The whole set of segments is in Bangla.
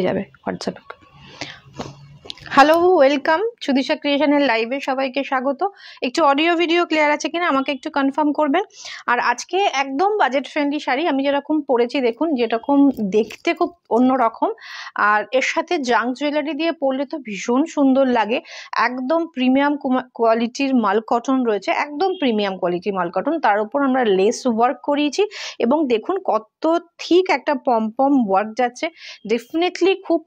যাবে হোয়াটসঅ্যাপে। হ্যালো, ওয়েলকাম সুদিশা ক্রিয়েশনের লাইভে সবাইকে স্বাগত। একটু অডিও ভিডিও ক্লিয়ার আছে কিনা আমাকে একটু কনফার্ম করবেন। আর আজকে একদম বাজেট ফ্রেন্ডলি শাড়ি আমি যেরকম পরেছি, দেখুন যেরকম দেখতে খুব অন্যরকম, আর এর সাথে জাঙ্ক জুয়েলারি দিয়ে পরলে তো ভীষণ সুন্দর লাগে। একদম প্রিমিয়াম কোয়ালিটির মাল কটন রয়েছে, একদম প্রিমিয়াম কোয়ালিটির মাল কটন, তার উপর আমরা লেস ওয়ার্ক করিয়েছি এবং দেখুন কত ঠিক একটা পম ওয়ার্ক যাচ্ছে। ডেফিনেটলি খুব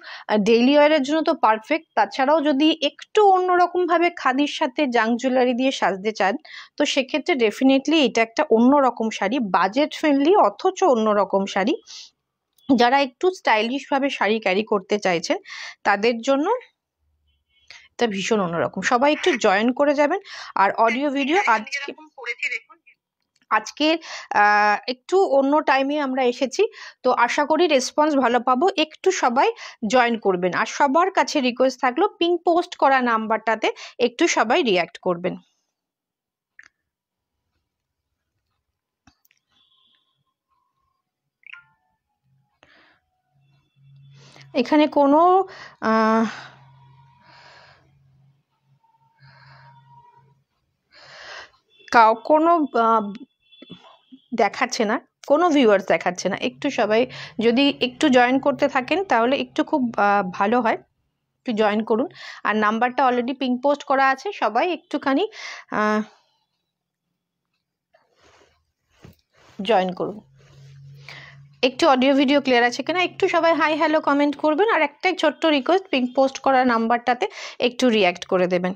ডেইলি ওয়ারের জন্য তো পারফেক্ট। তাছাড়াও যদি একটু অন্যরকম ভাবে খাদির সাথে জাঙ্ক জুয়েলারি দিয়ে সাজতে চান তো সেক্ষেত্রে ডেফিনেটলি এটা একটা অন্যরকম শাড়ি, বাজেট ফ্রেন্ডলি অথচ অন্যরকম শাড়ি। যারা একটু স্টাইলিশ ভাবে শাড়ি ক্যারি করতে চাইছেন তাদের জন্য এটা ভীষণ অন্যরকম। সবাই একটু জয়েন করে যাবেন। আর অডিও ভিডিও আজকে একটু অন্য টাইমে আমরা এসেছি, তো আশা করি রেসপন্স ভালো পাবো। একটু সবাই জয়েন করবেন। আর সবার কাছে রিকোয়েস্ট থাকলো পিং পোস্ট করা নাম্বারটাতে একটু সবাই রিয়াক্ট করবেন। এখানে কোনো কোনো দেখাচ্ছে না, কোনো ভিউয়ার্স দেখাচ্ছে না। একটু সবাই যদি একটু জয়েন করতে থাকেন তাহলে একটু খুব ভালো হয়। একটু জয়েন করুন। আর নাম্বারটা অলরেডি পিং পোস্ট করা আছে, সবাই একটুখানি জয়েন করুন। একটু অডিও ভিডিও ক্লিয়ার আছে কিনা একটু সবাই হাই হ্যালো কমেন্ট করবেন। আর একটাই ছোট্ট রিকোয়েস্ট, পিং পোস্ট করা নাম্বারটাতে একটু রিয়াক্ট করে দেবেন।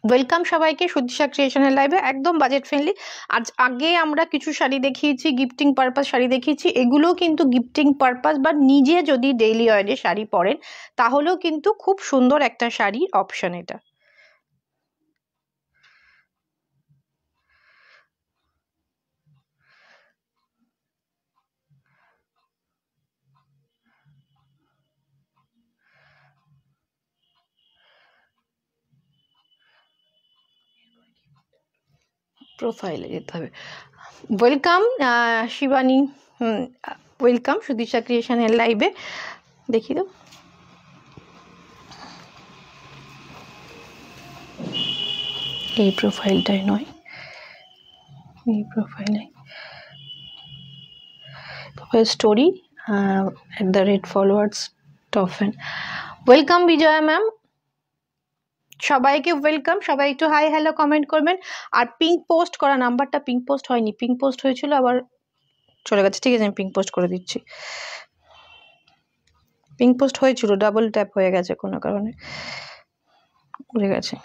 ওয়েলকাম সবাইকে সুদিশা ক্রিয়েশনের লাইভে, একদম বাজেট ফ্রেন্ডলি। আজ আগে আমরা কিছু শাড়ি দেখিয়েছি, গিফটিং পারপাস শাড়ি দেখিয়েছি। এগুলো কিন্তু গিফটিং পারপাস বা নিজে যদি ডেইলি ওয়ারে শাড়ি পরেন তাহলেও কিন্তু খুব সুন্দর একটা শাড়ির অপশন এটা। প্রোফাইলে যেতে হবে। ওয়েলকাম শিবানী, ওয়েলকাম সুদিশা ক্রিয়েশনের লাইভে। দেখি তো এই প্রোফাইলটাই নয়, এই প্রোফাইলে স্টোরি @followers টফেন। ওয়েলকাম বিজয়া ম্যাম, সবাইকে ওয়েলকাম। সবাই একটু হাই হ্যালো কমেন্ট করবেন। আর পিঙ্ক পোস্ট করা নাম্বারটা পিঙ্ক পোস্ট হয়নি, পিঙ্ক পোস্ট হয়েছিল আবার চলে গেছে। ঠিক আছে, আমি পিঙ্ক পোস্ট করে দিচ্ছি। পিঙ্ক পোস্ট হয়েছিল, ডাবল ট্যাপ হয়ে গেছে কোনো কারণে, উড়ে গেছে।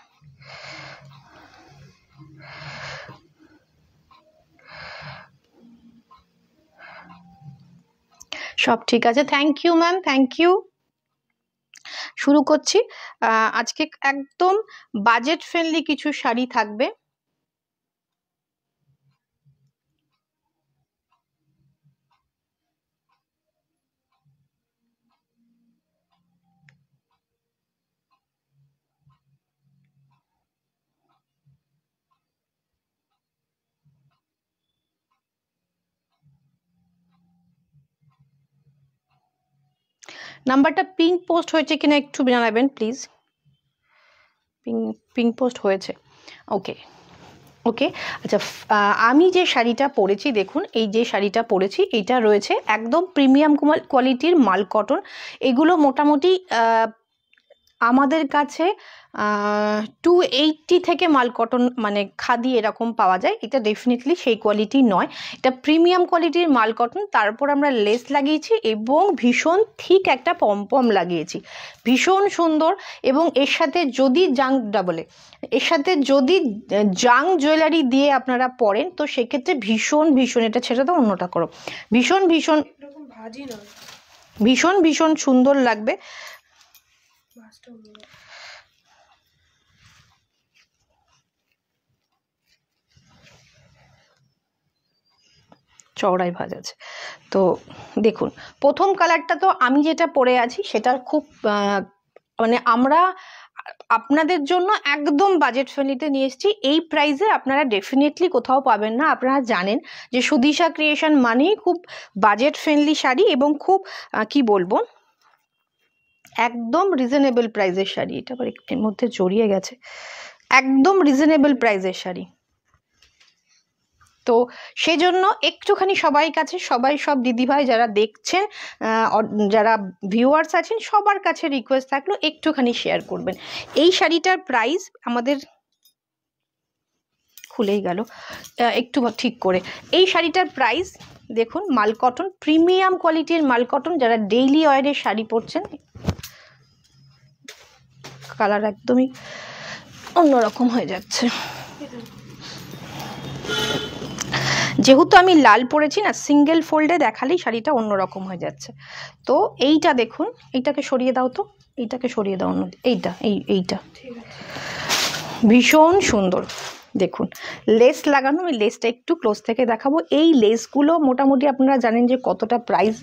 সব ঠিক আছে, thank you ma'am, thank you. শুরু করছি। আজকে একদম বাজেট ফ্রেন্ডলি কিছু শাড়ি থাকবে। নাম্বারটা পিঙ্ক পোস্ট হয়েছে কিনা একটু জানাবেন প্লিজ। পিঙ্ক পোস্ট হয়েছে, ওকে ওকে। আচ্ছা, আমি যে শাড়িটা পরেছি, দেখুন এই যে শাড়িটা পরেছি এটা রয়েছে একদম প্রিমিয়াম কোয়ালিটির মাল কটন। এগুলো মোটামুটি আমাদের কাছে 280 থেকে মাল কটন মানে খাদি এরকম পাওয়া যায়। এটা ডেফিনেটলি সেই কোয়ালিটি নয়, এটা প্রিমিয়াম কোয়ালিটির মাল কটন। তারপর আমরা লেস লাগিয়েছি এবং ভীষণ ঠিক একটা পম লাগিয়েছি, ভীষণ সুন্দর। এবং এর সাথে যদি এর সাথে যদি জাং জুয়েলারি দিয়ে আপনারা পরেন তো সেক্ষেত্রে ভীষণ ভীষণ, এটা ছেড়ে দাও অন্যটা করো, ভীষণ ভীষণ ভীষণ ভীষণ সুন্দর লাগবে। চওড়াই ভাঁজ আছে। তো দেখুন প্রথম কালারটা তো আমি যেটা পরে আছি সেটার খুব মানে আমরা আপনাদের জন্য একদম বাজেট ফ্রেন্ডলিতে নিয়ে এসেছি। এই প্রাইসে আপনারা ডেফিনেটলি কোথাও পাবেন না। আপনারা জানেন যে সুদিশা ক্রিয়েশন মানেই খুব বাজেট ফ্রেন্ডলি শাড়ি এবং খুব কি বলবো, একদম রিজনেবল প্রাইসের শাড়ি। এটা আবার একটির মধ্যে জড়িয়ে গেছে। একদম রিজনেবল প্রাইসের শাড়ি। তো সেজন্য একটুখানি সবাই কাছে, সব দিদিভাই যারা দেখছেন, যারা ভিউয়ার্স আছেন, সবার কাছে রিকোয়েস্ট থাকলো একটুখানি শেয়ার করবেন। এই শাড়িটার প্রাইস আমাদের খুলেই গেল, একটু ঠিক করে। এই শাড়িটার প্রাইস দেখুন, মাল কটন, প্রিমিয়াম কোয়ালিটির মাল কটন। যারা ডেইলি ওয়ারের শাড়ি পরছেন, কালার একদমই অন্যরকম হয়ে যাচ্ছে। যেহেতু আমি লাল পরেছি না, সিঙ্গেল ফোল্ডে দেখালেই শাড়িটা অন্যরকম হয়ে যাচ্ছে। তো এইটা দেখুন, এইটাকে সরিয়ে দাও তো, এইটাকে সরিয়ে দাও, অন্য এইটা ভীষণ সুন্দর। দেখুন লেস লাগানো, আমি লেসটা একটু ক্লোজ থেকে দেখাবো। এই লেসগুলো মোটামুটি আপনারা জানেন যে কতটা প্রাইস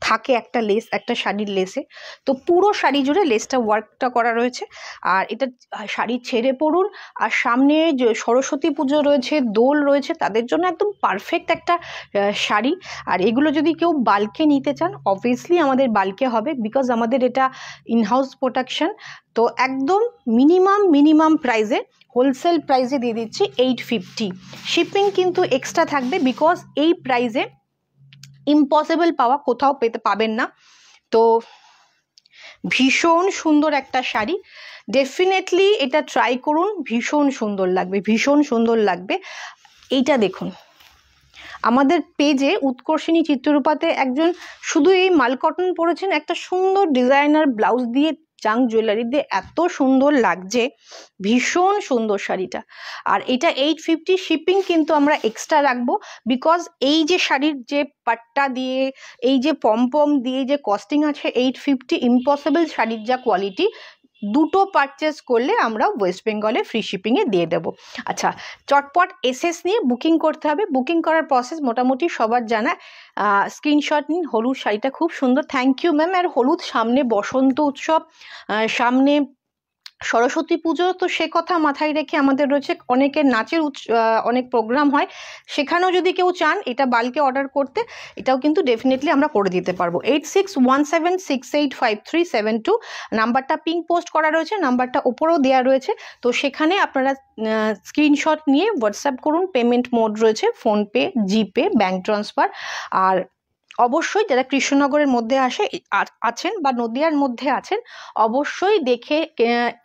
থাকে একটা লেস, একটা শাড়ির লেসে। তো পুরো শাড়ি জুড়ে লেসটা ওয়ার্কটা করা রয়েছে। আর এটা শাড়ি ছেড়ে পড়ুন, আর সামনে যে সরস্বতী পুজো রয়েছে, দোল রয়েছে, তাদের জন্য একদম পারফেক্ট একটা শাড়ি। আর এগুলো যদি কেউ বাল্কে নিতে চান, অবভিয়াসলি আমাদের বাল্কে হবে, বিকজ আমাদের এটা ইনহাউস প্রোডাকশন। তো একদম মিনিমাম প্রাইসে, হোলসেল প্রাইসে দিয়ে দিচ্ছি 850। শিপিং কিন্তু এক্সট্রা থাকবে, বিকজ এই প্রাইসে ইম্পসিবল পাওয়া, কোথাও পাবেন না। তো ভীষণ সুন্দর একটা শাড়ি, ডেফিনেটলি এটা ট্রাই করুন, ভীষণ সুন্দর লাগবে। এইটা দেখুন, আমাদের পেজে উৎকর্ষিণী চিত্ররূপাতে একজন শুধু এই মাল কটন পরেছেন, একটা সুন্দর ডিজাইনার ব্লাউজ দিয়ে, জাং জুয়েলারি দিয়ে, এত সুন্দর লাগছে, ভীষণ সুন্দর শাড়িটা। আর এটা 850, শিপিং কিন্তু আমরা এক্সট্রা রাখবো, বিকজ এই যে শাড়ির যে পাট্টা দিয়ে, এই যে পম দিয়ে যে কস্টিং আছে 850, ইম্পসিবল শাড়ির যা কোয়ালিটি, দুটো পারচেস করলে আমরা ওয়েস্ট বেঙ্গলে ফ্রি শিপিংয়ে দিয়ে দেবো। আচ্ছা, চটপট এসএস নিয়ে বুকিং করতে হবে। বুকিং করার প্রসেস মোটামুটি সবার জানা। স্ক্রিনশট নিন। হলুদ শাড়িটা খুব সুন্দর, থ্যাংক ইউ ম্যাম। আর হলুদ, সামনে বসন্ত উৎসব, সামনে সরস্বতী পুজো, তো সে কথা মাথায় রেখে আমাদের রয়েছে অনেকের নাচের অনেক প্রোগ্রাম হয়, সেখানেও যদি কেউ চান এটা বাল্কে অর্ডার করতে, এটাও কিন্তু ডেফিনেটলি আমরা করে দিতে পারবো। 8617685372 নাম্বারটা পিঙ্ক পোস্ট করা রয়েছে, নাম্বারটা ওপরেও দেওয়া রয়েছে। তো সেখানে আপনারা স্ক্রিনশট নিয়ে হোয়াটসঅ্যাপ করুন। পেমেন্ট মোড রয়েছে ফোনপে, জিপে, ব্যাঙ্ক ট্রান্সফার। আর অবশ্যই যারা কৃষ্ণনগরের মধ্যে আছেন বা নদিয়ার মধ্যে আছেন, অবশ্যই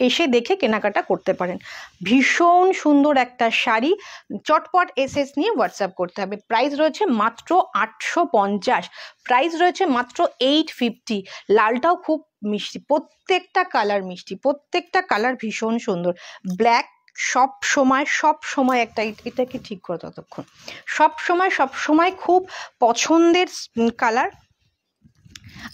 এসে দেখে কেনাকাটা করতে পারেন। ভীষণ সুন্দর একটা শাড়ি, চটপট এসএস নিয়ে হোয়াটসঅ্যাপ করতে হবে। প্রাইস রয়েছে মাত্র 850, প্রাইস রয়েছে মাত্র 850। লালটাও খুব মিষ্টি, প্রত্যেকটা কালার মিষ্টি, প্রত্যেকটা কালার ভীষণ সুন্দর। ব্ল্যাক সব সময় একটা, এটাকে ঠিক করো ততক্ষণ, সব সময় খুব পছন্দের কালার।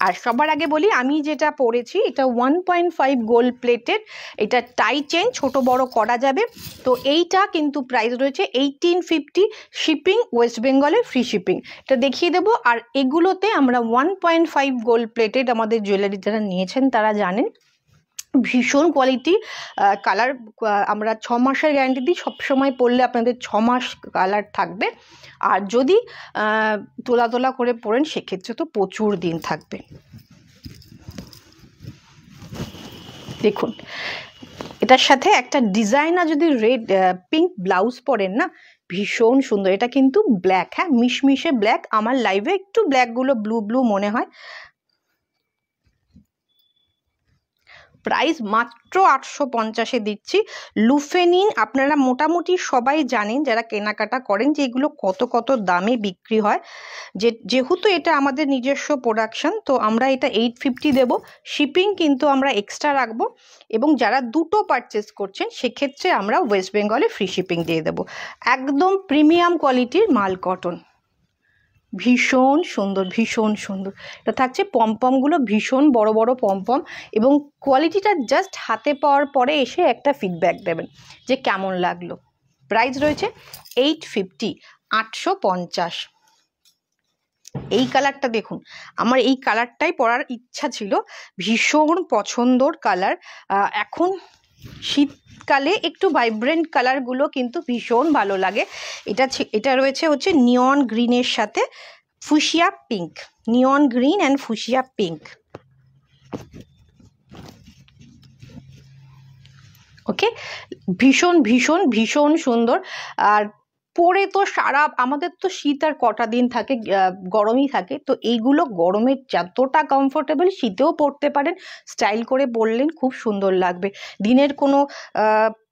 আর সবার আগে বলি, আমি যেটা পরেছি এটা 1.5 গোল্ড প্লেটেড, এটা টাই চেন ছোট বড় করা যাবে। তো এইটা কিন্তু প্রাইস রয়েছে 1850, শিপিং ওয়েস্ট বেঙ্গলে ফ্রি শিপিং, এটা দেখিয়ে দেবো। আর এগুলোতে আমরা 1.5 গোল্ড প্লেটেড, আমাদের জুয়েলারি যারা নিয়েছেন তারা জানেন, ভীষণ কোয়ালিটি। কালার আমরা 6 মাসের গ্যারান্টি দিই, সবসময় পরলে আপনাদের 6 মাস কালার থাকবে। আর যদি তোলা করে পরেন সেক্ষেত্রে তো প্রচুর দিন থাকবে। দেখুন এটার সাথে একটা ডিজাইনার যদি রেড পিঙ্ক ব্লাউজ পরেন না, ভীষণ সুন্দর। এটা কিন্তু ব্ল্যাক, হ্যাঁ মিশমিশে ব্ল্যাক, আমার লাইভে একটু ব্ল্যাকগুলো ব্লু মনে হয়। প্রাইস মাত্র 850-এ দিচ্ছি। লুফে নিন। আপনারা মোটামুটি সবাই জানেন যারা কেনাকাটা করেন যে এগুলো কত দামে বিক্রি হয়। যেহেতু এটা আমাদের নিজস্ব প্রোডাকশন, তো আমরা এটা 850 দেব। শিপিং কিন্তু আমরা এক্সট্রা রাখবো, এবং যারা দুটো পারচেস করছেন সেক্ষেত্রে আমরা ওয়েস্ট বেঙ্গলে ফ্রি শিপিং দিয়ে দেবো। একদম প্রিমিয়াম কোয়ালিটির মাল কটন, ভীষণ সুন্দর। এটা থাকছে পমপমগুলো, ভীষণ বড় পমপম, এবং কোয়ালিটিটা জাস্ট হাতে পাওয়ার পরে এসে একটা ফিডব্যাক দেবেন যে কেমন লাগলো। প্রাইস রয়েছে 850, 850। এই কালারটা দেখুন, আমার এই কালারটাই পরার ইচ্ছা ছিল, ভীষণ পছন্দর কালার। এখন শীতকালে একটু ভাইব্রেন্ট কালারগুলো কিন্তু ভীষণ ভালো লাগে। এটা রয়েছে হচ্ছে নিয়ন গ্রিনের সাথে fuchsia pink, neon green and fuchsia pink. Okay, ভীষণ ভীষণ ভীষণ সুন্দর। আর পরে তো আমাদের তো শীত আর কটা দিন থাকে, গরমই থাকে, তো এইগুলো গরমে যতটা কমফোর্টেবল শীতেও পরতে পারেন, স্টাইল করে পরলেন খুব সুন্দর লাগবে। দিনের কোনো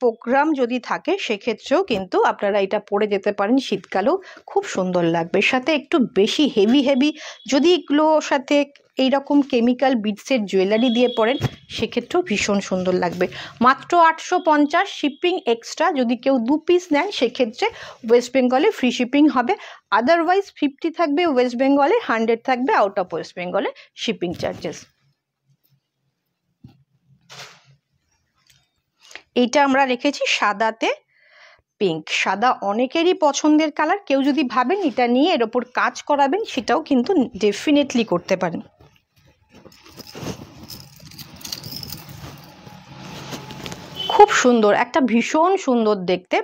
প্রোগ্রাম যদি থাকে সেক্ষেত্রেও কিন্তু আপনারা এটা পরে যেতে পারেন, শীতকালেও খুব সুন্দর লাগবে। সাথে একটু বেশি হেভি হেভি যদি এগুলোর সাথে এইরকম কেমিক্যাল বিটসের জুয়েলারি দিয়ে পরেন সেক্ষেত্রেও ভীষণ সুন্দর লাগবে। মাত্র 850, শিপিং এক্সট্রা। যদি কেউ 2 পিস নেন সেক্ষেত্রে ওয়েস্ট বেঙ্গলে ফ্রি শিপিং হবে, আদারওয়াইজ 50 থাকবে ওয়েস্ট বেঙ্গলে, 100 থাকবে আউট অফ ওয়েস্ট বেঙ্গলে শিপিং চার্জেস। এইটা আমরা রেখেছি সাদাতে পিঙ্ক। সাদা অনেকেরই পছন্দের কালার, কেউ যদি ভাবেন এটা নিয়ে এর ওপর কাজ করাবেন সেটাও কিন্তু ডেফিনেটলি করতে পারেন। খুব সুন্দর, একটা ভীষণ সুন্দর দেখতে।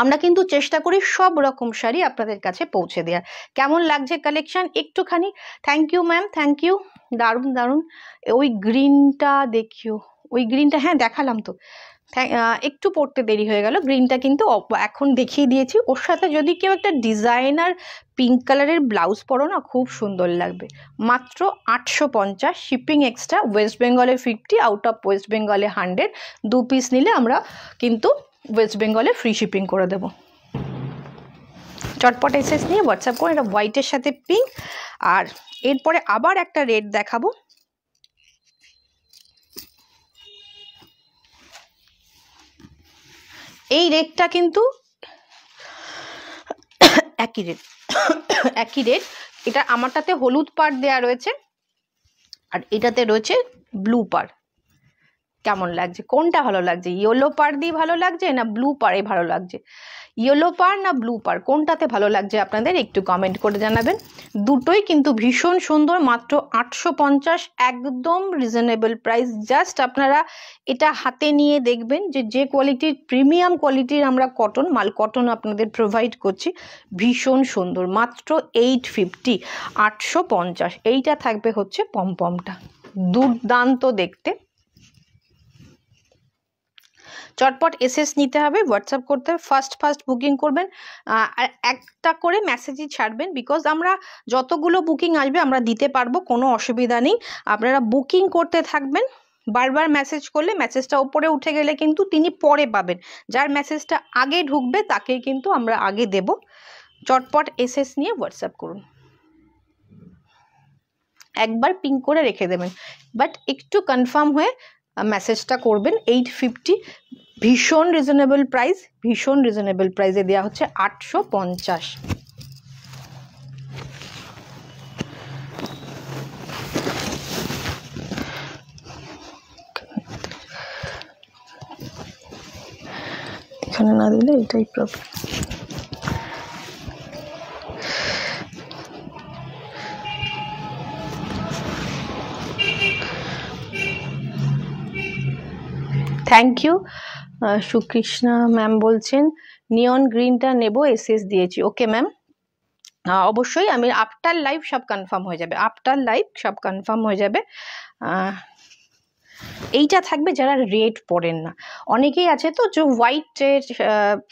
আমরা কিন্তু চেষ্টা করি সব রকম শাড়ি আপনাদের কাছে পৌঁছে দেওয়ার। কেমন লাগছে কালেকশন একটুখানি? Thank you ma'am, thank you, দারুণ দারুণ। ওই গ্রিনটা দেখিও, ওই গ্রিনটা হ্যাঁ দেখালাম তো, একটু পড়তে দেরি হয়ে গেল। গ্রিনটা কিন্তু এখন দেখিয়ে দিয়েছি। ওর সাথে যদি কেউ একটা ডিজাইনার পিঙ্ক কালারের ব্লাউজ পরো না, খুব সুন্দর লাগবে। মাত্র 850, শিপিং এক্সট্রা, ওয়েস্ট বেঙ্গলে 50, আউট অফ ওয়েস্ট বেঙ্গলে 100। 2 পিস নিলে আমরা কিন্তু ওয়েস্ট বেঙ্গলে ফ্রি শিপিং করে দেব। চটপট এসএস নিয়ে হোয়াটসঅ্যাপ করে। এটা হোয়াইটের সাথে পিঙ্ক, আর এরপরে আবার একটা রেড দেখাবো। এই রেডটা কিন্তু একই রেড, একই রেড। এটা আমারটাতে হলুদ পাড় দেয়া রয়েছে আর এটাতে রয়েছে ব্লু পাড়। কেমন লাগছে, কোনটা ভালো লাগছে? ইয়েলো পাড় দিয়ে ভালো লাগছে না ব্লু পাড়ে ভালো লাগছে? ইয়েলো পাড় না ব্লু পাড়, কোনটাতে ভালো লাগছে আপনাদের একটু কমেন্ট করে জানাবেন। দুটোই কিন্তু ভীষণ সুন্দর। মাত্র 850, একদম রিজনেবল প্রাইস। জাস্ট আপনারা এটা হাতে নিয়ে দেখবেন যে কোয়ালিটির, প্রিমিয়াম কোয়ালিটির আমরা কটন আপনাদের প্রোভাইড করছি। ভীষণ সুন্দর, মাত্র 850, 850। এইটা থাকবে হচ্ছে পমপমটা, দুর্দান্ত দেখতে। চটপট এসএস নিতে হবে, হোয়াটসঅ্যাপ করতে হবে, ফার্স্ট বুকিং করবেন। আর একটা করে মেসেজই ছাড়বেন, বিকজ আমরা যতগুলো বুকিং আসবে আমরা দিতে পারবো, কোনো অসুবিধা নেই। আপনারা বুকিং করতে থাকবেন, বারবার মেসেজ করলে মেসেজটা ওপরে উঠে গেলে কিন্তু তিনি পরে পাবেন। যার মেসেজটা আগে ঢুকবে তাকেই কিন্তু আমরা আগে দেব। চটপট এসএস নিয়ে হোয়াটসঅ্যাপ করুন, একবার পিং করে রেখে দেবেন, বাট একটু কনফার্ম হয়ে মেসেজটা করবেন। 850, ভীষণ রিজনেবল প্রাইস, ভীষণ রিজনেবল প্রাইসে দেওয়া হচ্ছে 850। এখানে না দিলে এটাই problem. Thank you. Sukrishna ma'am বলছেন নিয়ন গ্রিনটা নেব, এসএস দিয়েছি। ওকে ম্যাম, অবশ্যই আমি আফটার লাইভ সব কনফার্ম হয়ে যাবে, আফটার লাইভ সব কনফার্ম হয়ে যাবে। এইটা থাকবে যারা রেড পরেন না, অনেকেই আছে তো যে হোয়াইটের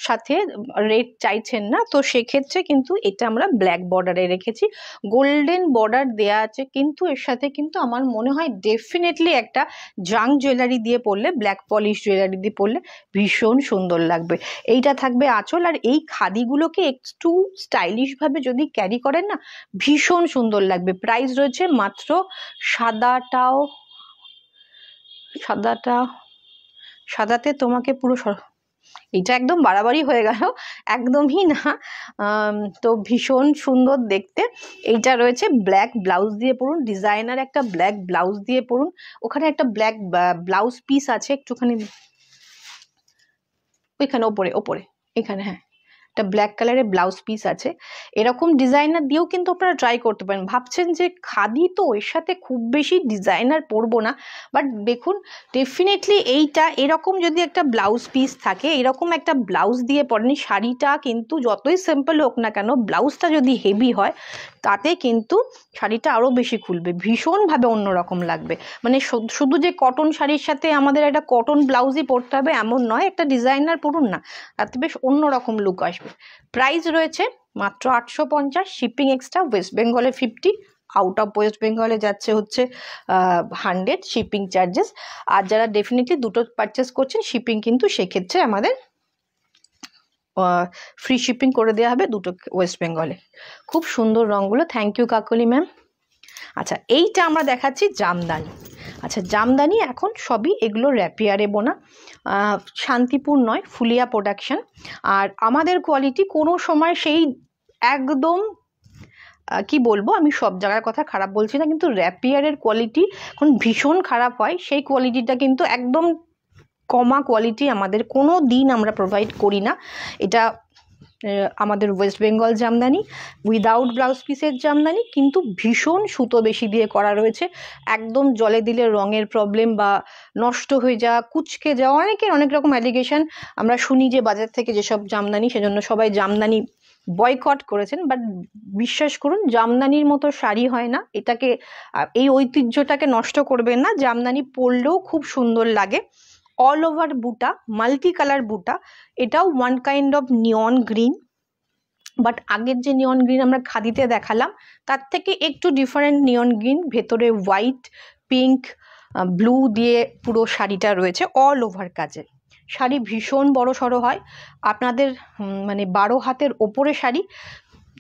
সাথে রেড চাইছেন না, তো সেক্ষেত্রে কিন্তু এটা আমরা ব্ল্যাক বর্ডারে রেখেছি, গোল্ডেন বর্ডার দেয়া আছে, কিন্তু এর সাথে কিন্তু আমার মনে হয় ডেফিনেটলি একটা জাং জুয়েলারি দিয়ে পরলে, ব্ল্যাক পলিশ জুয়েলারি দিয়ে পরলে ভীষণ সুন্দর লাগবে। এইটা থাকবে আঁচল, আর এই খাদিগুলোকে একটু স্টাইলিশভাবে যদি ক্যারি করেন না ভীষণ সুন্দর লাগবে। প্রাইস রয়েছে মাত্র, সাদাতে তোমাকে পুরো, এটা একদম বাড়াবাড়ি হয়ে গেল, একদমই না। তো ভীষণ সুন্দর দেখতে। এইটা রয়েছে ব্ল্যাক ব্লাউজ দিয়ে পরুন, ডিজাইনার একটা ব্ল্যাক ব্লাউজ দিয়ে পরুন। ওখানে একটা ব্ল্যাক ব্লাউজ পিস আছে একটুখানি ওইখানে ওপরে এখানে, হ্যাঁ একটা ব্ল্যাক কালারের ব্লাউজ পিস আছে। এরকম ডিজাইনার দিয়েও কিন্তু আপনারা ট্রাই করতে পারেন। ভাবছেন যে খাদি তো এর সাথে খুব বেশি ডিজাইনার পরবো না, বাট দেখুন ডেফিনেটলি এইটা এরকম যদি একটা ব্লাউজ পিস থাকে, এরকম একটা ব্লাউজ দিয়ে পরেন, শাড়িটা কিন্তু যতই সিম্পল হোক না কেন ব্লাউজটা যদি হেভি হয় তাতে কিন্তু শাড়িটা আরও বেশি খুলবে, ভীষণভাবে অন্যরকম লাগবে। মানে শুধু যে কটন শাড়ির সাথে আমাদের একটা কটন ব্লাউজই পরতে হবে এমন নয়, একটা ডিজাইনার পরুন না, তাতে বেশ অন্যরকম লুক আসবে। প্রাইস রয়েছে মাত্র 850, শিপিং এক্সট্রা, ওয়েস্ট বেঙ্গলে 50, আউট অফ ওয়েস্ট বেঙ্গলে যাচ্ছে হচ্ছে 100 শিপিং চার্জেস। আর যারা ডেফিনেটলি দুটো পারচেস করছেন শিপিং কিন্তু সেক্ষেত্রে আমাদের ফ্রি শিপিং করে দেওয়া হবে দুটো ওয়েস্ট বেঙ্গলে। খুব সুন্দর রঙগুলো, থ্যাংক ইউ কাকলি ম্যাম। আচ্ছা, এইটা আমরা দেখাচ্ছি জামদানি। আচ্ছা, জামদানি এখন সবই এগুলো র্যাপিয়ারে বোনা, শান্তিপুর নয়, ফুলিয়া প্রোডাকশন। আর আমাদের কোয়ালিটি কোনো সময় সেই একদম কি বলবো, আমি সব জায়গার কথা খারাপ বলছি না, কিন্তু র্যাপিয়ারের কোয়ালিটি এখন ভীষণ খারাপ হয়, সেই কোয়ালিটিটা কিন্তু একদম কমা কোয়ালিটি আমাদের কোনো দিন আমরা প্রোভাইড করি না। এটা আমাদের West Bengal Jamdani, without blouse পিসের জামদানি, কিন্তু ভীষণ সুতো বেশি দিয়ে করা রয়েছে। একদম জলে দিলে রঙের প্রবলেম বা নষ্ট হয়ে যাওয়া, কুচকে যাওয়া, অনেকের অনেক রকম অ্যালিগেশন আমরা শুনি যে বাজার থেকে যেসব জামদানি, সেজন্য সবাই জামদানি বয়কট করেছেন। বাট বিশ্বাস করুন, জামদানির মতো শাড়ি হয় না। এটাকে, এই ঐতিহ্যটাকে নষ্ট করবেন না। জামদানি পরলেও খুব সুন্দর লাগে। অল ওভার বুটা, মাল্টি কালার বুটা, এটাও one kind of neon green, but আগের যে নিয়ন গ্রিন আমরা খাদিতে দেখালাম তার থেকে একটু ডিফারেন্ট নিয়ন গ্রিন, ভেতরে হোয়াইট, পিঙ্ক, ব্লু দিয়ে পুরো শাড়িটা রয়েছে অল ওভার কাজে। শাড়ি ভীষণ বড় সড়ো হয়, আপনাদের মানে 12 হাতের ওপরে শাড়ি,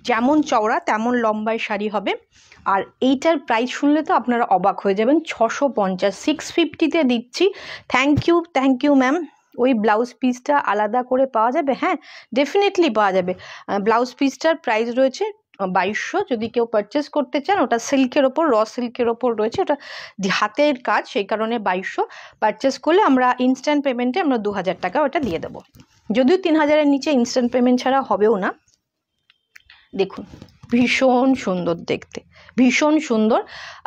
যেমন চওড়া তেমন লম্বায় শাড়ি হবে। আর এইটার প্রাইস শুনলে তো আপনারা অবাক হয়ে যাবেন, 650, 650-তে দিচ্ছি। Thank you ma'am. ওই ব্লাউজ পিসটা আলাদা করে পাওয়া যাবে? হ্যাঁ, ডেফিনেটলি পাওয়া যাবে। ব্লাউজ পিসটার প্রাইস রয়েছে 2200, যদি কেউ পারচেস করতে চান। ওটা সিল্কের ওপর, র সিল্কের ওপর রয়েছে, ওটা হাতের কাজ, সেই কারণে 2200। পারচেস করলে আমরা ইনস্ট্যান্ট পেমেন্টে আমরা 2000 টাকা ওটা দিয়ে দেবো, যদিও 3000-এর নিচে ইনস্ট্যান্ট পেমেন্ট ছাড়া হবেও না। দেখুন ভীষণ সুন্দর দেখতে, ভীষণ সুন্দর।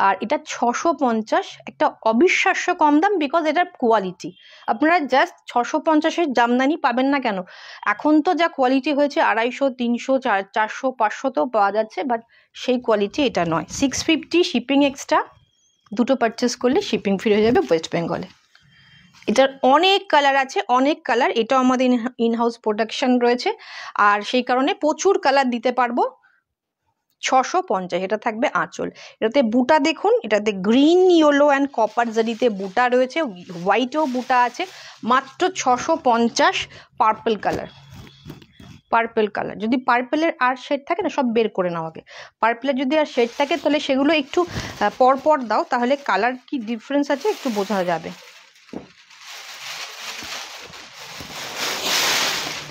আর এটা 650, একটা অবিশ্বাস্য কম দাম, বিকজ এটার কোয়ালিটি। আপনারা জাস্ট 650-এর জামদানি পাবেন না কেন, এখন তো যা কোয়ালিটি হয়েছে 250, 300, 400, 500-তেও পাওয়া যাচ্ছে, বাট সেই কোয়ালিটি এটা নয়। 650 শিপিং এক্সট্রা, দুটো পারচেস করলে শিপিং ফ্রি হয়ে যাবে ওয়েস্ট বেঙ্গলে। এটার অনেক কালার আছে, অনেক কালার, এটাও আমাদের ইনহাউস প্রোডাকশন রয়েছে, আর সেই কারণে প্রচুর কালার দিতে পারবো। 650, এটা থাকবে আঁচল। এটাতে বুটা দেখুন, এটাতে গ্রিন, ইয়েলো অ্যান্ড কপার জারিতে বুটা রয়েছে, হোয়াইটও বুটা আছে। মাত্র 650। পার্পল কালার, পার্পল কালার, যদি পার্পলের আর শেড থাকে না, সব বের করে নাও আগে। পার্পলের যদি আর শেড থাকে তাহলে সেগুলো একটু পরপর দাও, তাহলে কালার কি ডিফারেন্স আছে একটু বোঝা যাবে।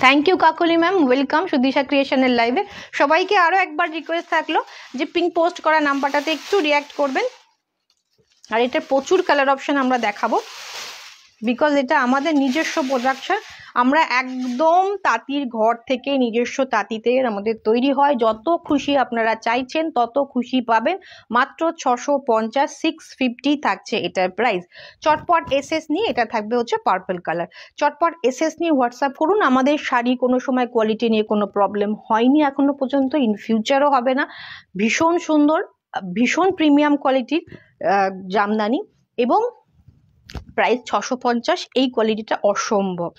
Thank you Kakoli ma'am, welcome Sudisha ক্রিয়েশনের লাইভে। সবাইকে আরও একবার রিকোয়েস্ট থাকলো যে পিন পোস্ট করা নাম্বারটাতে একটু রিয়াক্ট করবেন। আর এটার প্রচুর কালার অপশন আমরা দেখাবো, বিকজ এটা আমাদের নিজস্ব প্রোডাকশন। আমরা একদম তাঁতির ঘর থেকে, নিজস্ব তাঁতিতে আমাদের তৈরি হয়। যত খুশি আপনারা চাইছেন তত খুশি পাবেন। মাত্র 650, 650 থাকছে এটার প্রাইস। চটপট এসএস নিয়ে, এটা থাকবে হচ্ছে পার্পল কালার। চটপট এসএস নিয়ে হোয়াটসঅ্যাপ করুন। আমাদের শাড়ি কোনো সময় কোয়ালিটি নিয়ে কোনো প্রবলেম হয়নি এখনো পর্যন্ত, ইন ফিউচারও হবে না। ভীষণ সুন্দর, ভীষণ প্রিমিয়াম কোয়ালিটির জামদানি, এবং প্রাইস 650। এই কোয়ালিটিটা অসম্ভব।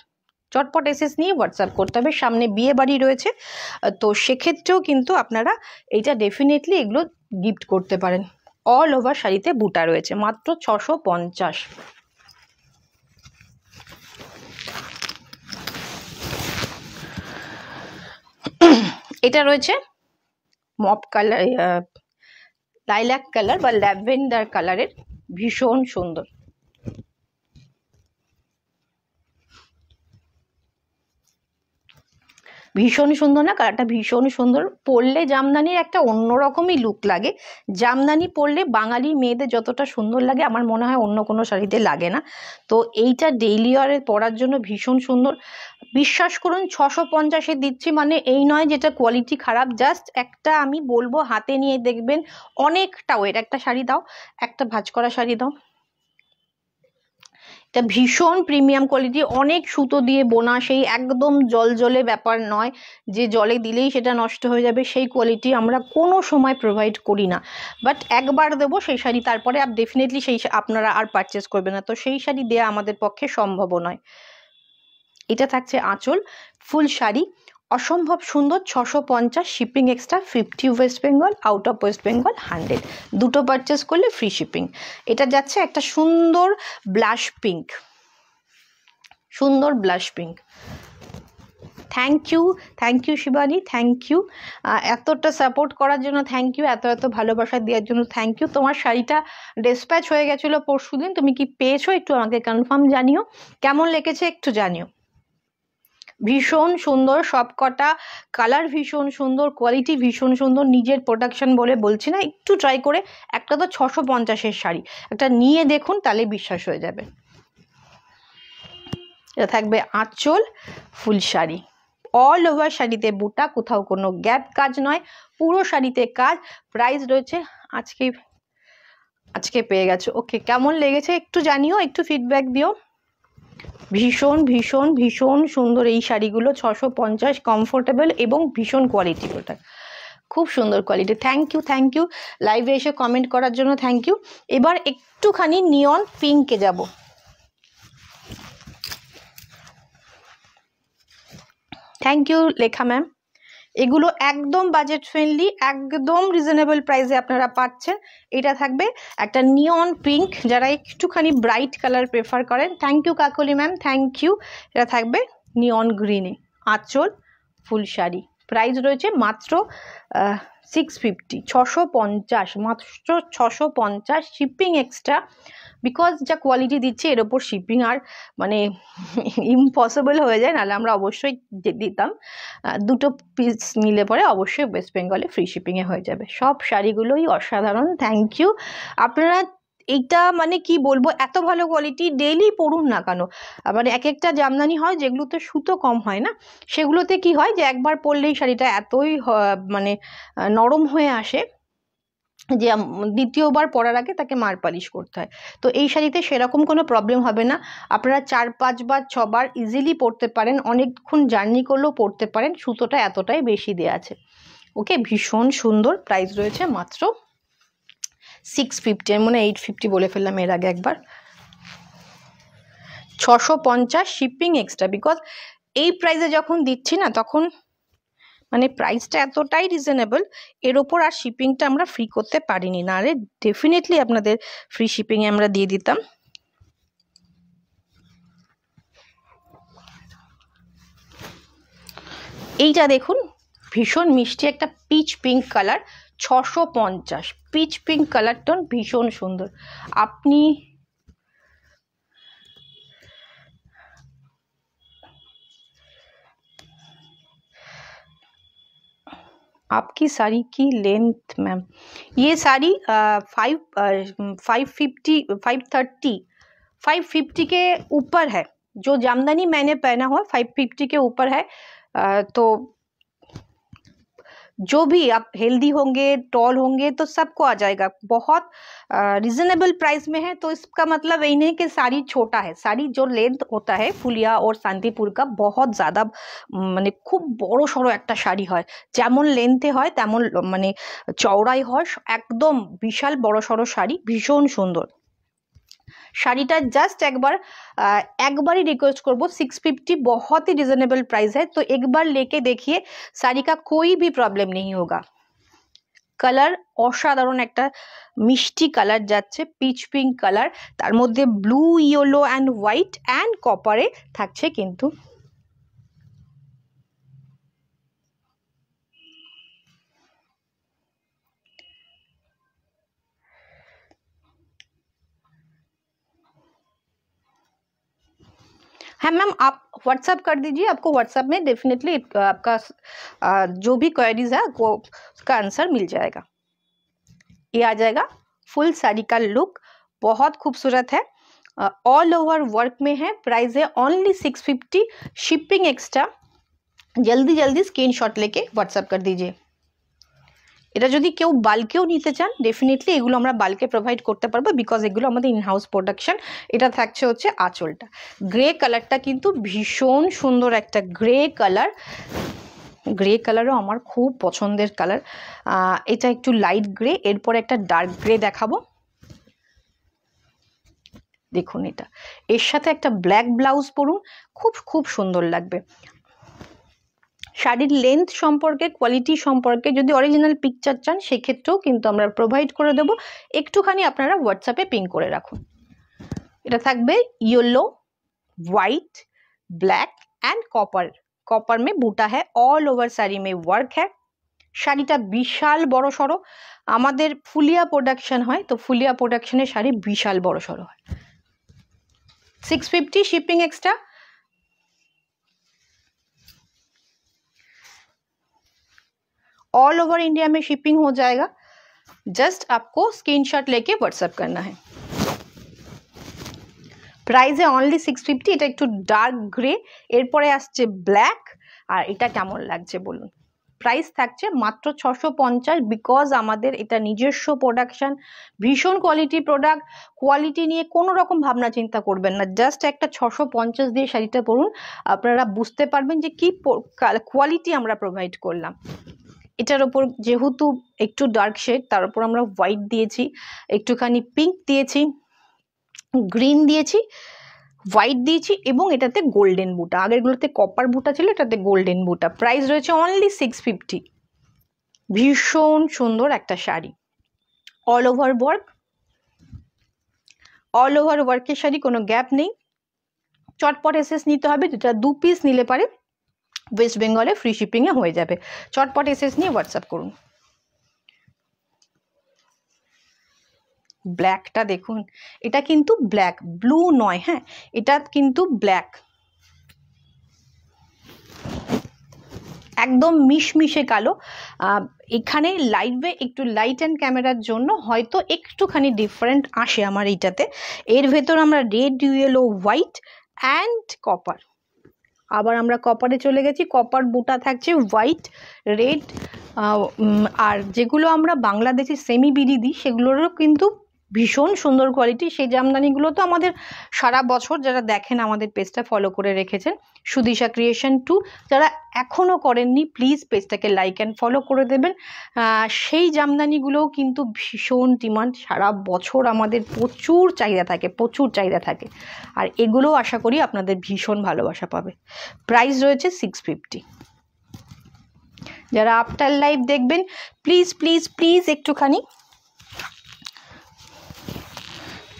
চটপট এসএস নিয়ে হোয়াটসঅ্যাপ করতে হবে। সামনে বিয়ে বাড়ি রয়েছে, তো সেক্ষেত্রেও কিন্তু আপনারা এইটা ডেফিনেটলি এগুলো গিফট করতে পারেন। অল ওভার শাড়িতে বুটা রয়েছে, মাত্র 650। এটা রয়েছে মপ কালার, লাইলাক কালার বা ল্যাভেন্ডার কালারের, ভীষণ সুন্দর। ভীষণ সুন্দর না কালারটা, ভীষণ সুন্দর। পরলে জামদানির একটা অন্যরকমই লুক লাগে। জামদানি পরলে বাঙালি মেয়েদের যতটা সুন্দর লাগে আমার মনে হয় অন্য কোনো শাড়িতে লাগে না। তো এইটা ডেইলি ওয়ারে পরার জন্য ভীষণ সুন্দর। বিশ্বাস করুন 650-এ দিচ্ছি মানে এই নয় যেটা কোয়ালিটি খারাপ, জাস্ট একটা আমি বলবো হাতে নিয়ে দেখবেন অনেকটা ওয়েট। একটা শাড়ি দাও, একটা ভাঁজ করা শাড়ি দাও, এটা ভীষণ প্রিমিয়াম কোয়ালিটি, অনেক সুতো দিয়ে বোনা, সেই একদম জলজলে ব্যাপার নয় যে জলে দিলেই সেটা নষ্ট হয়ে যাবে, সেই কোয়ালিটি আমরা কোনো সময় প্রোভাইড করি না। বাট একবার দেবো সেই শাড়ি, তারপরে ডেফিনেটলি সেই আপনারা আর পারচেস করবেন না, তো সেই শাড়ি দেওয়া আমাদের পক্ষে সম্ভব নয়। এটা থাকছে আঁচল, ফুল শাড়ি, অসম্ভব সুন্দর, 650, shipping extra 50 West Bengal, out of West Bengal 100, দুটো পারচেস করলে ফ্রি শিপিং। এটা যাচ্ছে একটা সুন্দর ব্লাশ পিঙ্ক, সুন্দর blush pink. Thank you Shivani, thank you এতটা সাপোর্ট করার জন্য, থ্যাংক ইউ এত ভালোবাসা দেওয়ার জন্য, থ্যাংক ইউ। তোমার শাড়িটা ডিসপ্যাচ হয়ে গেছিলো পরশুদিন, তুমি কি পেয়েছো একটু আমাকে কনফার্ম জানিও, কেমন লেগেছে একটু জানিও। ভীষণ সুন্দর, সব কটা কালার ভীষণ সুন্দর, কোয়ালিটি ভীষণ সুন্দর, নিজের প্রোডাকশন বলে বলছি না, একটু ট্রাই করে, একটা তো 650-এর শাড়ি, একটা নিয়ে দেখুন তাহলে বিশ্বাস হয়ে যাবে। এটা থাকবে আঁচল, ফুল শাড়ি, অল ওভার শাড়িতে বুটা, কোথাও কোনো গ্যাপ কাজ নয়, পুরো শাড়িতে কাজ। প্রাইস রয়েছে আজকে পেয়ে গেছো। ওকে, কেমন লেগেছে একটু জানিও, একটু ফিডব্যাক দিও। ভীষণ ভীষণ ভীষণ সুন্দর এই শাড়িগুলো, 650, কমফোর্টেবল এবং ভীষণ কোয়ালিটি প্রোডাক্ট, খুব সুন্দর কোয়ালিটি। থ্যাংক ইউ লাইভে এসে কমেন্ট করার জন্য, থ্যাংক ইউ। এবার একটুখানি নিয়ন পিঙ্কে যাব। থ্যাংক ইউ লেখা ম্যাম। এগুলো একদম বাজেট ফ্রেন্ডলি, একদম রিজনেবল প্রাইসে আপনারা পাচ্ছেন। এটা থাকবে একটা নিয়ন পিঙ্ক, যারা একটুখানি ব্রাইট কালার প্রেফার করেন। Thank you Kakoli ma'am, thank you. এটা থাকবে নিয়ন গ্রিনে, আঁচল, ফুল শাড়ি, প্রাইস রয়েছে মাত্র 650, 650, মাত্র 650, শিপিং এক্সট্রা। বিকজ যা কোয়ালিটি দিচ্ছে এর ওপর শিপিং আর মানে ইম্পসিবল হয়ে যায়, নাহলে আমরা অবশ্যই দিতাম। দুটো পিস নিলে পরে অবশ্যই ওয়েস্ট বেঙ্গলে ফ্রি শিপিংয়ে হয়ে যাবে। সব শাড়িগুলোই অসাধারণ, থ্যাংক ইউ। আপনারা এইটা মানে কি বলবো, এত ভালো কোয়ালিটি, ডেইলি পরুন না কেন। মানে এক একটা জামদানি হয় যেগুলোতে সুতো কম হয় না, সেগুলোতে কি হয় যে একবার পরলেই শাড়িটা এতই মানে নরম হয়ে আসে যে দ্বিতীয়বার পরার আগে তাকে মার পালিশ করতে হয়। তো এই শাড়িতে সেরকম কোনো প্রবলেম হবে না, আপনারা 4-5 বার 6 বার ইজিলি পরতে পারেন, অনেকক্ষণ জার্নি করলেও পরতে পারেন, সুতোটা এতটাই বেশি দেওয়া আছে। ওকে, ভীষণ সুন্দর, প্রাইস রয়েছে মাত্র 650, মানে 850 বলে ফেললাম এর আগে একবার। 650 শিপিং এক্সট্রা, বিকজ এই প্রাইসে যখন দিচ্ছি না তখন মানে প্রাইসটা এতটাই রিজনেবল, এর ওপর আর শিপিংটা আমরা ফ্রি করতে পারিনি, নাহলে ডেফিনেটলি আপনাদের ফ্রি শিপিংয়ে আমরা দিয়ে দিতাম। এইটা দেখুন, ভীষণ মিষ্টি একটা pitch pink colour, 650, pitch pink colour tone, ভীষণ সুন্দর। আপনি आपकी साड़ी की लेंथ मैम, ये साड़ी 550 के ऊपर है, जो जामदानी मैंने पहना हुआ 550 के ऊपर है। तो जो भी आप हेल्दी होंगे, टॉल होंगे तो सबको आ जाएगा, बहुत रिजनेबल प्राइस में है। तो इसका मतलब यही नहीं कि साड़ी छोटा है, साड़ी जो लेंथ होता है फुलिया और शांतिपुर का बहुत ज़्यादा মানে খুব বড় সড়ো একটা শাড়ি হয়, যেমন লেন্থে হয় তেমন মানে চওড়াই হয়, একদম বিশাল বড় সড়ো শাড়ি, ভীষণ সুন্দর শাড়িটা। जस्ट একবারই रिक्वेस्ट করবো, 650 बहुत ही रिजनेबल प्राइस है, तो एक बार लेके देखिए, শাড়ি का कोई भी प्रॉब्लम नहीं होगा। কালার অসাধারণ একটা মিষ্টি কালার যাচ্ছে, পিচ পিঙ্ক কালার, তার মধ্যে blue, yellow and white and কপারে থাকছে কিন্তু हाँ मैम, आप व्हाट्सअप कर दीजिए, आपको व्हाट्सअप में डेफिनेटली आपका जो भी क्वेरीज है वो उसका आंसर मिल जाएगा। ये आ जाएगा फुल साड़ी का लुक, बहुत खूबसूरत है। ऑल ओवर वर्क में है, प्राइस है ओनली 650, शिपिंग एक्स्ट्रा। जल्दी जल्दी स्क्रीनशट लेके व्हाट्सअप कर दीजिए। এটা যদি কেউ বাল্কেও নিতে চান ডেফিনেটলি এগুলো আমরা বাল্কে প্রোভাইড করতে পারবো, বিকজ এগুলো আমাদের ইনহাউস প্রোডাকশন। এটা থাকছে হচ্ছে আঁচলটা, গ্রে কালারটা কিন্তু ভীষণ সুন্দর একটা গ্রে কালার। গ্রে কালারও আমার খুব পছন্দের কালার। এটা একটু লাইট গ্রে, এরপর একটা ডার্ক গ্রে দেখাবো। দেখুন এটা, এর সাথে একটা ব্ল্যাক ব্লাউজ পরুন, খুব খুব সুন্দর লাগবে। শাড়ির লেন্থ সম্পর্কে, কোয়ালিটি সম্পর্কে যদি অরিজিনাল পিকচার চান সেক্ষেত্রেও কিন্তু আমরা প্রোভাইড করে দেবো, একটুখানি আপনারা হোয়াটসঅ্যাপে পিং করে রাখুন। এটা থাকবে yellow, white, black and copper. Copper में बूटा है, ऑल ओवर साड़ी में वर्क है। শাড়িটা বিশাল বড় সড়ো, আমাদের ফুলিয়া প্রোডাকশন হয়, তো ফুলিয়া প্রোডাকশনের শাড়ি বিশাল বড় সড়ো হয়। 650 shipping extra. All over India में शिपिंग हो जाएगा, जस्ट आपको स्क्रीनशॉट लेके व्हाट्सएप करना है। प्राइस है ओनली 650। এটা একটু ডার্ক গ্রে, এরপরে আসছে ব্ল্যাক। আর এটা কেমন লাগছে বলুন? প্রাইস থাকছে মাত্র 650, বিকজ আমাদের এটা নিজস্ব প্রোডাকশন, ভীষণ কোয়ালিটি প্রোডাক্ট। কোয়ালিটি নিয়ে কোনো রকম ভাবনা চিন্তা করবেন না, জাস্ট একটা 650 দিয়ে শাড়িটা পরুন, আপনারা বুঝতে পারবেন যে কি কোয়ালিটি আমরা প্রোভাইড করলাম। এটার ওপর যেহেতু একটু ডার্ক শেড, তার উপর আমরা হোয়াইট দিয়েছি, একটুখানি পিঙ্ক দিয়েছি, গ্রিন দিয়েছি, হোয়াইট দিয়েছি, এবং এটাতে গোল্ডেন বুটা। আগেরগুলোতে কপার বুটা ছিল, এটাতে গোল্ডেন বুটা। প্রাইস রয়েছে অনলি 650। ভীষণ সুন্দর একটা sari, all over work. All over ওয়ার্কের শাড়ি, কোনো গ্যাপ নেই। চটপট এসএস নিতে হবে, যেটা 2 পিস নিলে পারে ওয়েস্ট বেঙ্গলে ফ্রি শিপিংয়ে হয়ে যাবে। চটপট এসএস নিয়ে হোয়াটসঅ্যাপ করুন। ব্ল্যাকটা দেখুন, এটা কিন্তু ব্ল্যাক, ব্লু নয়, হ্যাঁ এটা কিন্তু ব্ল্যাক, একদম মিশমিশে কালো। এখানে লাইভে একটু লাইট অ্যান্ড ক্যামেরার জন্য হয়তো একটুখানি ডিফারেন্ট আসে আমার এইটাতে। এর ভেতর আমরা red, yellow, white and copper, আবার আমরা কপারে চলে গেছি। কপার বুটা থাকছে হোয়াইট, রেড, আর যেগুলো আমরা বাংলাদেশি সেমি বিডি দিই সেগুলোরও কিন্তু ভীষণ সুন্দর কোয়ালিটি। সেই জামদানিগুলো তো আমাদের সারা বছর যারা দেখেন আমাদের পেজটা ফলো করে রেখেছেন, সুদিশা ক্রিয়েশন 2, যারা এখনও করেননি প্লিজ পেজটাকে লাইক অ্যান্ড ফলো করে দেবেন। সেই জামদানিগুলোও কিন্তু ভীষণ ডিমান্ড, সারা বছর আমাদের প্রচুর চাহিদা থাকে, প্রচুর চাহিদা থাকে। আর এগুলোও আশা করি আপনাদের ভীষণ ভালোবাসা পাবে। প্রাইস রয়েছে 650। যারা আফটার লাইভ দেখবেন প্লিজ প্লিজ প্লিজ একটুখানি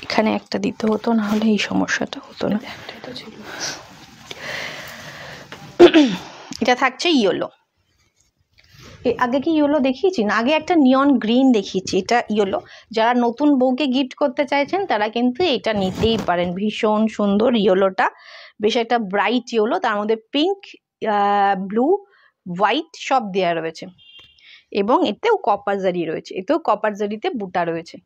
এখানে একটা দিতে হতো, না হলে এই সমস্যাটা হতো না। এটা থাকছে ইয়েলো। আগে কি ইয়েলো দেখিয়েছি না? আগে একটা নিয়ন গ্রিন দেখিয়েছি, এটা ইয়েলো। যারা নতুন বউকে গিফট করতে চাইছেন তারা কিন্তু এটা নিতেই পারেন, ভীষণ সুন্দর ইয়েলোটা, বেশ একটা ব্রাইট ইয়েলো, তার মধ্যে পিঙ্ক, ব্লু, হোয়াইট সব দেওয়া রয়েছে, এবং এতেও কপার জারি রয়েছে, এতেও কপার জারিতে বুটা রয়েছে।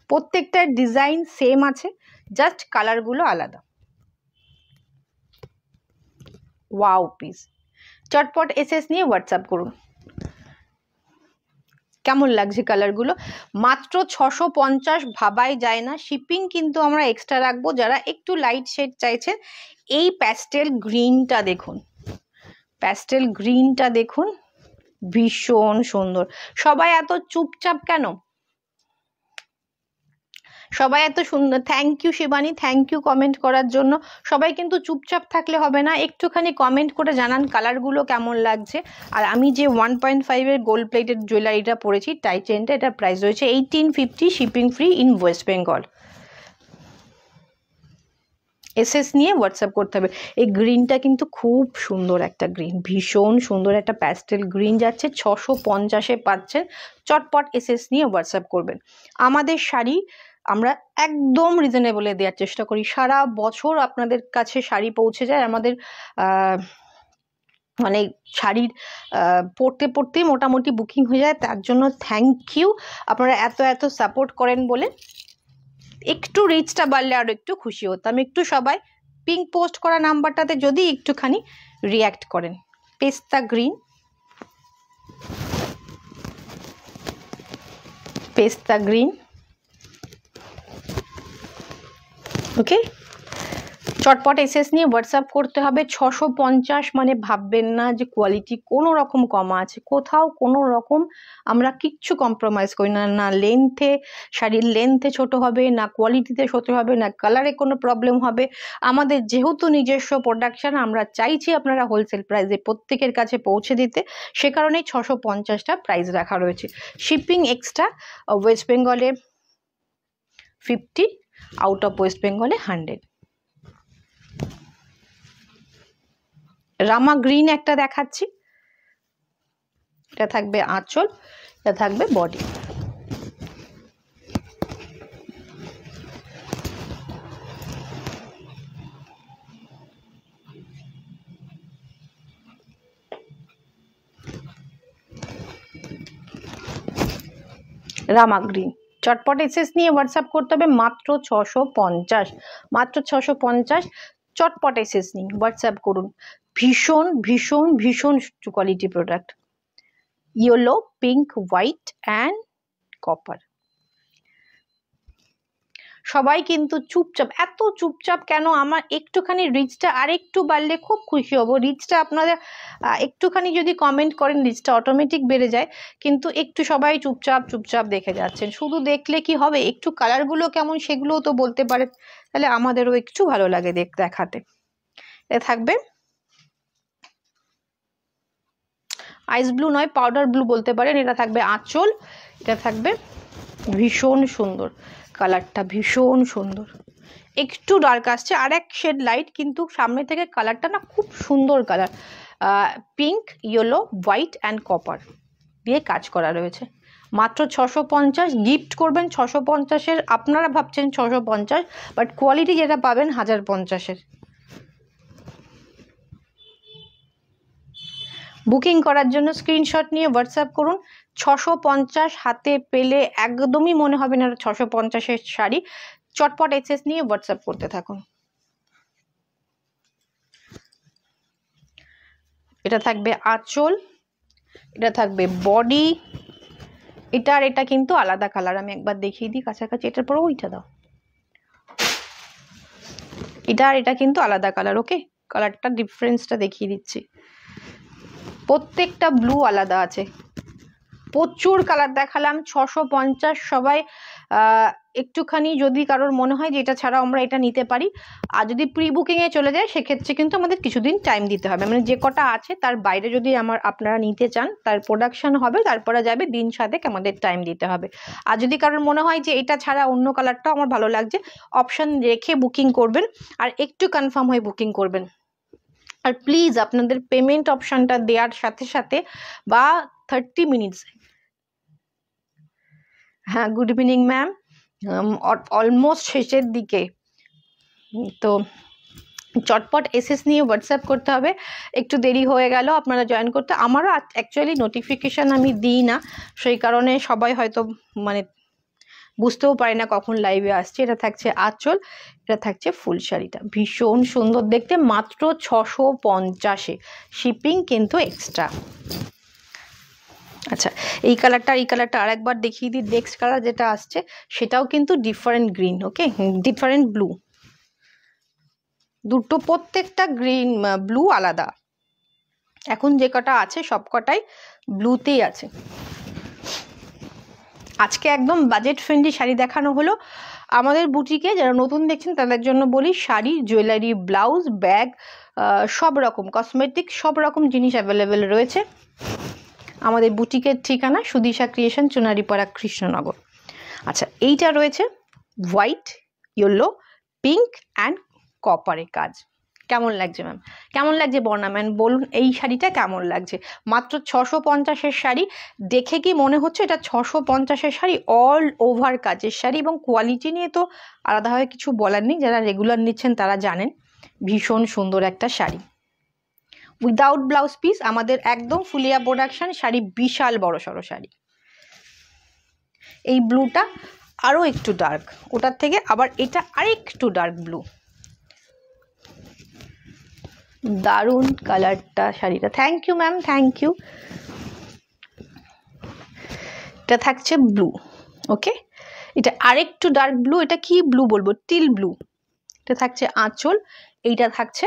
প্রত্যেকটার ডিজাইন সেম আছে, জাস্ট কালারগুলো আলাদা। ওয়াও পিস, চটপট এসএস নিয়ে হোয়াটসঅ্যাপ করুন। কেমন লাগছে কালারগুলো? মাত্র 650, ভাবাই যায় না। শিপিং কিন্তু আমরা এক্সট্রা রাখবো। যারা একটু লাইট শেড চাইছেন, এই প্যাস্টেল গ্রিনটা দেখুন, প্যাস্টেল গ্রিনটা দেখুন, ভীষণ সুন্দর। সবাই এত চুপচাপ কেন? সবাই এত সুন্দর, thank you Shivani, thank you comment করার জন্য। সবাই কিন্তু চুপচাপ থাকলে হবে না, একটুখানি কমেন্ট করে জানান কালারগুলো কেমন লাগছে। আর আমি যে 1.5-এর গোল্ড প্লেটেড জুয়েলারিটা পরেছি, টাই চেনটা, এটা প্রাইস রয়েছে 1850, shipping free in West Bengal. SS নিয়ে হোয়াটসঅ্যাপ করতে হবে। এই গ্রিনটা কিন্তু খুব সুন্দর একটা গ্রিন, ভীষণ সুন্দর একটা প্যাস্টেল গ্রিন যাচ্ছে, 650-এ পাচ্ছেন। চটপট এসএস নিয়ে হোয়াটসঅ্যাপ করবেন। আমাদের শাড়ি আমরা একদম রিজনেবলে দেওয়ার চেষ্টা করি, সারা বছর আপনাদের কাছে শাড়ি পৌঁছে যায়। আমাদের মানে শাড়ির পড়তে পড়তেই মোটামুটি বুকিং হয়ে যায়, তার জন্য থ্যাংক ইউ। আপনারা এত এত সাপোর্ট করেন বলে একটু রিচটা বাড়লে আরও একটু খুশি হতাম। একটু সবাই পিঙ্ক পোস্ট করা নাম্বারটাতে যদি একটুখানি রিয়্যাক্ট করেন। পেস্তা গ্রিন, পেস্তা গ্রিন, ওকে। চটপট এসএস নিয়ে হোয়াটসঅ্যাপ করতে হবে। 650 মানে ভাববেন না যে কোয়ালিটি কোনো রকম কমা আছে, কোথাও কোনো রকম আমরা কিচ্ছু কম্প্রোমাইজ করি না। না লেন্থে, শাড়ির লেন্থে ছোট হবে, না কোয়ালিটিতে ছোট হবে, না কালারে কোনো প্রবলেম হবে। আমাদের যেহেতু নিজস্ব প্রোডাকশন, আমরা চাইছি আপনারা হোলসেল প্রাইসে প্রত্যেকের কাছে পৌঁছে দিতে, সে কারণেই 650টা প্রাইস রাখা রয়েছে। শিপিং এক্সট্রা, ওয়েস্ট বেঙ্গলে 50, আউট অফ ওয়েস্ট বেঙ্গলে 100। রামা গ্রিন একটা দেখাচ্ছি, এটা থাকবে আঁচল, এটা থাকবে বডি। রামা গ্রিন। চটপট এসএস নিয়ে হোয়াটসঅ্যাপ করতে হবে। মাত্র 650, মাত্র 650। চটপট এসএস নিয়ে হোয়াটসঅ্যাপ করুন। ভীষণ ভীষণ ভীষণ quality product. Yellow, pink, white and copper. সবাই কিন্তু চুপচাপ, এত চুপচাপ কেন? আমার একটুখানি রিচটা আর একটু বাড়লে খুব খুশি হব। রিচটা আপনারা একটুখানি যদি কমেন্ট করেন, রিচটা অটোমেটিক বেড়ে যায়, কিন্তু একটু সবাই চুপচাপ চুপচাপ দেখে যাচ্ছেন। শুধু দেখলে কি হবে? একটু কালারগুলো কেমন সেগুলোও তো বলতে পারে, তাহলে আমাদেরও একটু ভালো লাগে দেখাতে। এ থাকবে আইস ব্লু নয়, পাউডার ব্লু বলতে পারেন। এটা থাকবে আঁচল, এটা থাকবে ভীষণ সুন্দর কালারটা, ভীষণ সুন্দর। একটু ডার্ক আসছে, আর এক শেড লাইট, কিন্তু সামনে থেকে কালারটা না খুব সুন্দর colour. Pink, yellow, white and copper দিয়ে কাজ করা রয়েছে। মাত্র 650। গিফট করবেন 650-এর। আপনারা ভাবছেন 650, বাট কোয়ালিটি যেটা পাবেন 1050-এর। বুকিং করার জন্য স্ক্রিনশট নিয়ে হোয়াটসঅ্যাপ করুন। 650 হাতে পেলে একদমই মনে হবে না 650-এর শাড়ি। চটপট এসএস নিয়ে হোয়াটসঅ্যাপ করতে থাকুন। এটা থাকবে আঁচল, এটা থাকবে বডি, এটা আর এটা কিন্তু আলাদা কালার। আমি একবার দেখিয়ে দিই কাছাকাছি, এটার পরে ওইটা দাও। এটা আর এটা কিন্তু আলাদা কালার, ওকে। কালারটা ডিফারেন্সটা দেখিয়ে দিচ্ছি। প্রত্যেকটা ব্লু আলাদা আছে। প্রচুর কালার দেখালাম। 650 সবাই একটুখানি যদি কারোর মনে হয় যে এটা ছাড়াও আমরা এটা নিতে পারি, আর যদি প্রি বুকিংয়ে চলে যায় সেক্ষেত্রে কিন্তু আমাদের কিছুদিন টাইম দিতে হবে। মানে যে কটা আছে তার বাইরে যদি আপনারা নিতে চান, তার প্রোডাকশন হবে, তারপরে যাবে, দিন সাতেক আমাদের টাইম দিতে হবে। আর যদি কারোর মনে হয় যে এটা ছাড়া অন্য কালারটাও আমার ভালো লাগছে, অপশান রেখে বুকিং করবেন, আর একটু কনফার্ম হয়ে বুকিং করবেন। আর প্লিজ আপনাদের পেমেন্ট অপশানটা দেওয়ার সাথে সাথে বা 30 মিনিটস। হ্যাঁ, গুড ইভিনিং ম্যাম। অলমোস্ট শেষের দিকে, তো চটপট এসএস নিয়ে হোয়াটসঅ্যাপ করতে হবে। একটু দেরি হয়ে গেল আপনারা জয়েন করতে। আমারও অ্যাকচুয়ালি নোটিফিকেশান আমি দিই না, সেই কারণে সবাই হয়তো মানে বুঝতেও পারে না কখন লাইভে আসছে। এটা থাকছে আঁচল, এটা থাকছে ফুল শাড়িটা, ভীষণ সুন্দর দেখতে। মাত্র 650-এ, শিপিং কিন্তু এক্সট্রা। আচ্ছা, এই কালারটা আরেকবার দেখিয়ে দিই। নেক্সট কালার যেটা আসছে সেটাও কিন্তু ডিফারেন্ট গ্রিন, ওকে, ডিফারেন্ট ব্লু। দুটো প্রত্যেকটা গ্রিন ব্লু আলাদা। এখন যে কটা আছে সব কটাই ব্লুতেই আছে। আজকে একদম বাজেট ফ্রেন্ডলি শাড়ি দেখানো হলো। আমাদের বুটিকে যারা নতুন দেখছেন তাদের জন্য বলি, শাড়ি, জুয়েলারি, ব্লাউজ, ব্যাগ, সব রকম কসমেটিক, সব রকম জিনিস অ্যাভেলেবেল রয়েছে। আমাদের বুটিকের ঠিকানা সুদিশা ক্রিয়েশন, চুনারিপাড়া, কৃষ্ণনগর। আচ্ছা, এইটা রয়েছে হোয়াইট, ইয়েলো, পিঙ্ক অ্যান্ড কপারে কাজ। কেমন লাগছে ম্যাম? কেমন লাগছে বর্ণা ম্যাম বলুন, এই শাড়িটা কেমন লাগছে? মাত্র 650-এর শাড়ি। দেখে কি মনে হচ্ছে এটা 650-এর শাড়ি? অল ওভার কাজের শাড়ি, এবং কোয়ালিটি নিয়ে তো আলাদাভাবে কিছু বলার নেই। যারা রেগুলার নিচ্ছেন তারা জানেন, ভীষণ সুন্দর একটা শাড়ি উইদাউট ব্লাউজ পিস। আমাদের একদম ফুলিয়া প্রোডাকশন শাড়ি, বিশাল বড় সড়ো শাড়ি। এই ব্লুটা আরও একটু ডার্ক, ওটার থেকে আবার এটা আরেকটু ডার্ক ব্লু। দারুণ কালারটা শাড়িটা, thank you ma'am, thank you. এটা থাকছে ব্লু, ওকে, এটা আরেকটু ডার্ক ব্লু, এটা কি ব্লু বলবো, টিল ব্লু। এটা থাকছে আঁচল, এইটা থাকছে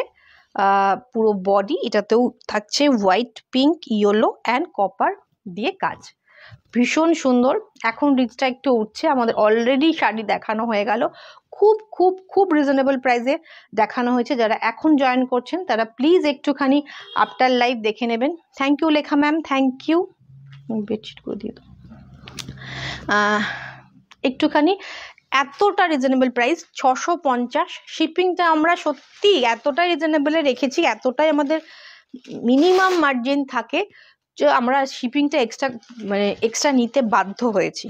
পুরো বডি, এটাতেও থাকছে white, pink, yellow and copper দিয়ে কাজ, ভীষণ সুন্দর। এখন রিচটা একটু উঠছে, আমাদের অলরেডি শাড়ি দেখানো হয়ে গেল, খুব খুব খুব রিজনেবল প্রাইসে দেখানো হয়েছে। যারা এখন জয়েন করছেন তারা প্লিজ একটুখানি আফটার লাইভ দেখে নেবেন। থ্যাংক ইউ লেখা ম্যাম, থ্যাংক ইউ। বেডশিট করে দিয়ে দাও একটুখানি। এতটা রিজনেবল প্রাইস 650, শিপিংটা আমরা সত্যি এতটাই রিজনেবলে রেখেছি, এতটাই আমাদের মিনিমাম মার্জিন থাকে যে আমরা শিপিংটা এক্সট্রা নিতে বাধ্য হয়েছি।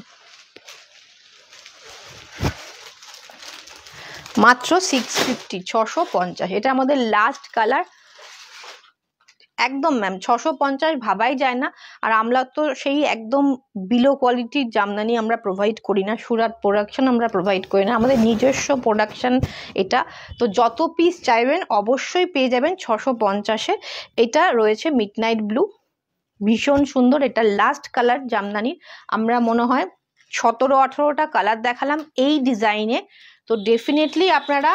মাত্র 650, 650, এটা আমাদের লাস্ট কালার একদম ম্যাম। 650 ভাবাই যায় না। আর আমরা তো সেই একদম বিলো কোয়ালিটির জামদানি আমরা প্রোভাইড করি না, সুরাট প্রোডাকশন আমরা প্রোভাইড করি না, আমাদের নিজস্ব প্রোডাকশন এটা। তো যত পিস চাইবেন অবশ্যই পেয়ে যাবেন 650-এ। এটা রয়েছে মিডনাইট ব্লু, ভীষণ সুন্দর, এটা লাস্ট কালার জামদানির। আমরা মনে হয় 17-18টা কালার দেখালাম এই ডিজাইনে। তো ডেফিনেটলি আপনারা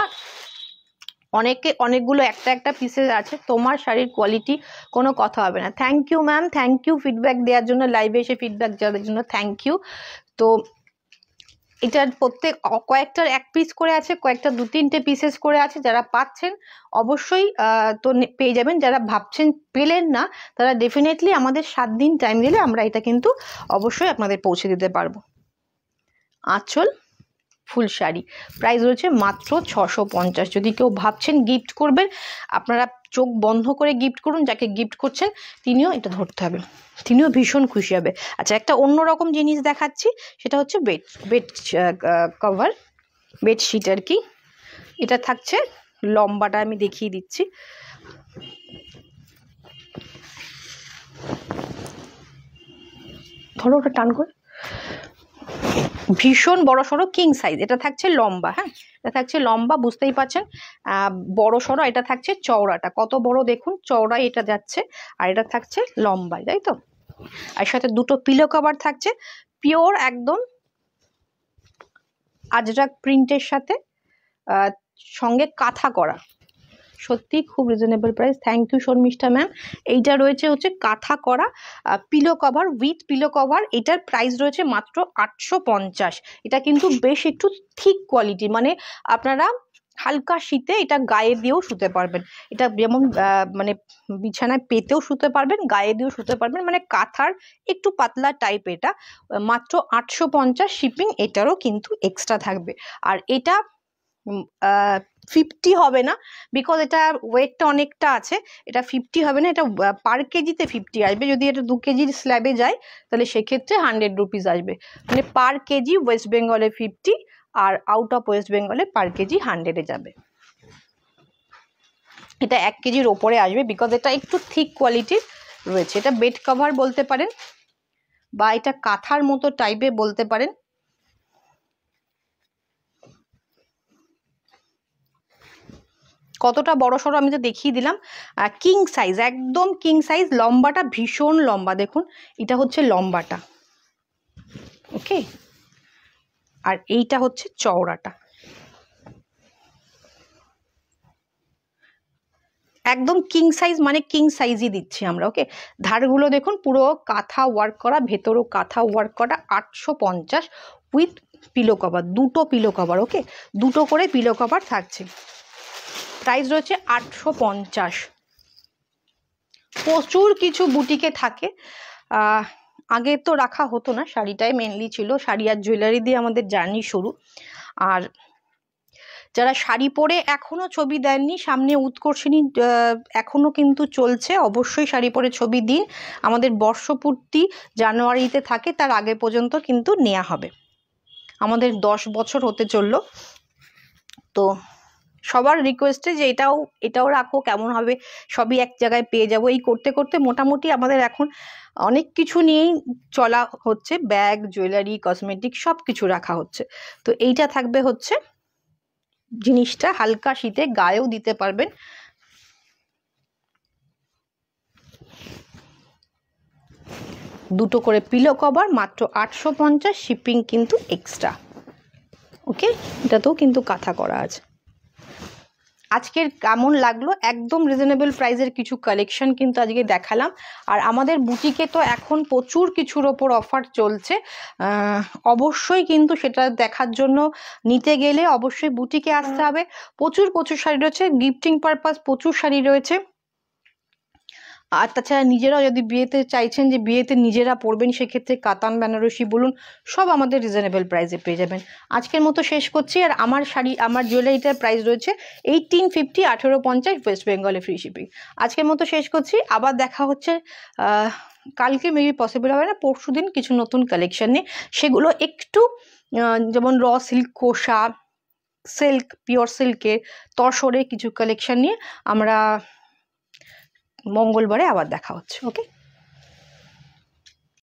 অনেকগুলো একটা পিসেস আছে, তোমার শাড়ির কোয়ালিটি কোনো কথা হবে না। Thank you ma'am, thank you feedback দেওয়ার জন্য, লাইভে এসে ফিডব্যাক দেওয়ার জন্য থ্যাংক ইউ। তো এটার কয়েকটার এক পিস করে আছে, কয়েকটা 2-3টে পিসেস করে আছে। যারা পাচ্ছেন অবশ্যই তো পেয়ে যাবেন, যারা ভাবছেন পেলেন না তারা ডেফিনেটলি আমাদের 7 দিন টাইম দিলে আমরা এটা কিন্তু অবশ্যই আপনাদের পৌঁছে দিতে পারবো। আঁচল ফুল শাড়ি, প্রাইস রয়েছে মাত্র 650। যদি কেউ ভাবছেন গিফট করবেন, আপনারা চোখ বন্ধ করে গিফট করুন, যাকে গিফট করছেন তিনিও এটা ধরতে হবে, তিনিও ভীষণ খুশি হবে। আচ্ছা, একটা অন্যরকম জিনিস দেখাচ্ছি, সেটা হচ্ছে বেড কভার, বেডশিট আর কি। এটা থাকছে লম্বাটা, আমি দেখিয়ে দিচ্ছি। ধরো ওটা টান করে, ভীষণ বড় সড়ো কিং সাইজ। এটা থাকছে লম্বা, হ্যাঁ এটা থাকছে লম্বা, বুঝতেই পারছেন বড় সড়ো। এটা থাকছে চওড়াটা, কত বড় দেখুন, চওড়াই এটা যাচ্ছে, আর এটা থাকছে লম্বায়, তাই তো। আর সাথে দুটো পিলো কভার থাকছে, পিওর একদম আজরাক প্রিন্টের সাথে, সঙ্গে কাঁথা করা, সত্যি খুব reasonable price. Thank you Sharmistha ma'am. এইটা রয়েছে হচ্ছে কাঁথা করা pillow cover, with pillow cover. এটার প্রাইস রয়েছে মাত্র 850। এটা কিন্তু বেশ একটু থিক কোয়ালিটি, মানে আপনারা হালকা শীতে এটা গায়ে দিয়েও শুতে পারবেন। এটা যেমন মানে বিছানায় পেতেও শুতে পারবেন, গায়ে দিয়েও শুতে পারবেন, মানে কাঁথার একটু পাতলা টাইপ। এটা মাত্র 850, শিপিং এটারও কিন্তু এক্সট্রা থাকবে। আর এটা 50 হবে না, বিকজ এটা ওয়েটটা অনেকটা আছে, এটা 50 হবে না, এটা পার কেজিতে 50 আসবে। যদি এটা 2 কেজির স্ল্যাবে যায় তাহলে সেক্ষেত্রে 100 রুপিস আসবে, মানে পার কেজি ওয়েস্ট বেঙ্গলে 50 আর আউট অফ ওয়েস্ট বেঙ্গলে পার কেজি 100-এ যাবে। এটা 1 কেজির ওপরে আসবে, বিকজ এটা একটু থিক কোয়ালিটির রয়েছে। এটা বেড কভার বলতে পারেন, বা এটা কাঁথার মতো টাইপে বলতে পারেন। কতটা বড় সড়ো আমি তো দেখিয়ে দিলাম। কিং সাইজ, একদম কিং সাইজ, লম্বাটা ভীষণ লম্বা, দেখুন এটা হচ্ছে লম্বাটা, ওকে, আর এইটা হচ্ছে চওড়াটা। একদম কিং সাইজ, মানে কিং সাইজই দিচ্ছি আমরা, ওকে। ধারগুলো দেখুন পুরো কাঁথা ওয়ার্ক করা, ভেতরেও কাঁথা ওয়ার্ক করা। 850 উইথ পিলো কভার, দুটো পিলো কভার, ওকে, দুটো করে পিলো কভার থাকছে। প্রাইস রয়েছে 850। প্রচুর কিছু বুটিকে থাকে, আগে তো রাখা হতো না, শাড়িটাই মেনলি ছিল, শাড়ি আর জুয়েলারি দিয়ে আমাদের জার্নি শুরু। আর যারা শাড়ি পরে এখনো ছবি দেননি, সামনে উৎকর্ষিণী এখনো কিন্তু চলছে, অবশ্যই শাড়ি পরে ছবি দিন। আমাদের বর্ষপূর্তি জানুয়ারিতে থাকে, তার আগে পর্যন্ত কিন্তু নেওয়া হবে। আমাদের 10 বছর হতে চললো, তো সবার রিকোয়েস্টে যে এটাও রাখো, কেমন হবে, সবই এক জায়গায় পেয়ে যাবো। এই করতে করতে মোটামুটি আমাদের এখন অনেক কিছু নিয়েই চলা হচ্ছে, ব্যাগ, জুয়েলারি, কসমেটিক সব কিছু রাখা হচ্ছে। তো এইটা থাকবে হচ্ছে জিনিসটা, হালকা শীতে গায়েও দিতে পারবেন। দুটো করে পিলো কভার, মাত্র 850, শিপিং কিন্তু এক্সট্রা। ওকে, এটাতেও কিন্তু কাঁথা করা আছে। আজকের কেমন লাগলো, একদম রিজনেবল প্রাইসের কিছু কালেকশন কিন্তু আজকে দেখালাম। আর আমাদের বুটিকে তো এখন প্রচুর কিছুর ওপর অফার চলছে, অবশ্যই কিন্তু সেটা দেখার জন্য নিতে গেলে অবশ্যই বুটিকে আসতে হবে। প্রচুর শাড়ি রয়েছে, গিফটিং পারপাস প্রচুর শাড়ি রয়েছে। আর তাছাড়া নিজেরাও যদি বিয়েতে চাইছেন যে বিয়েতে নিজেরা পরবেন, সেক্ষেত্রে কাতান, বেনারসি বলুন, সব আমাদের রিজনেবল প্রাইসে পেয়ে যাবেন। আজকের মতো শেষ করছি। আর আমার জুয়েলারিটার প্রাইস রয়েছে 1850, 1850, ওয়েস্ট বেঙ্গলে ফ্রি শিপিং। আজকের মতো শেষ করছি, আবার দেখা হচ্ছে কালকে, মেবি পসিবল হবে না, পরশু দিন কিছু নতুন কালেকশন নিয়ে। সেগুলো একটু যেমন র সিল্ক, কোষা সিল্ক, পিওর সিল্কের তসরে কিছু কালেকশন নিয়ে আমরা মঙ্গলবারে আবার দেখা হচ্ছে। ওকে।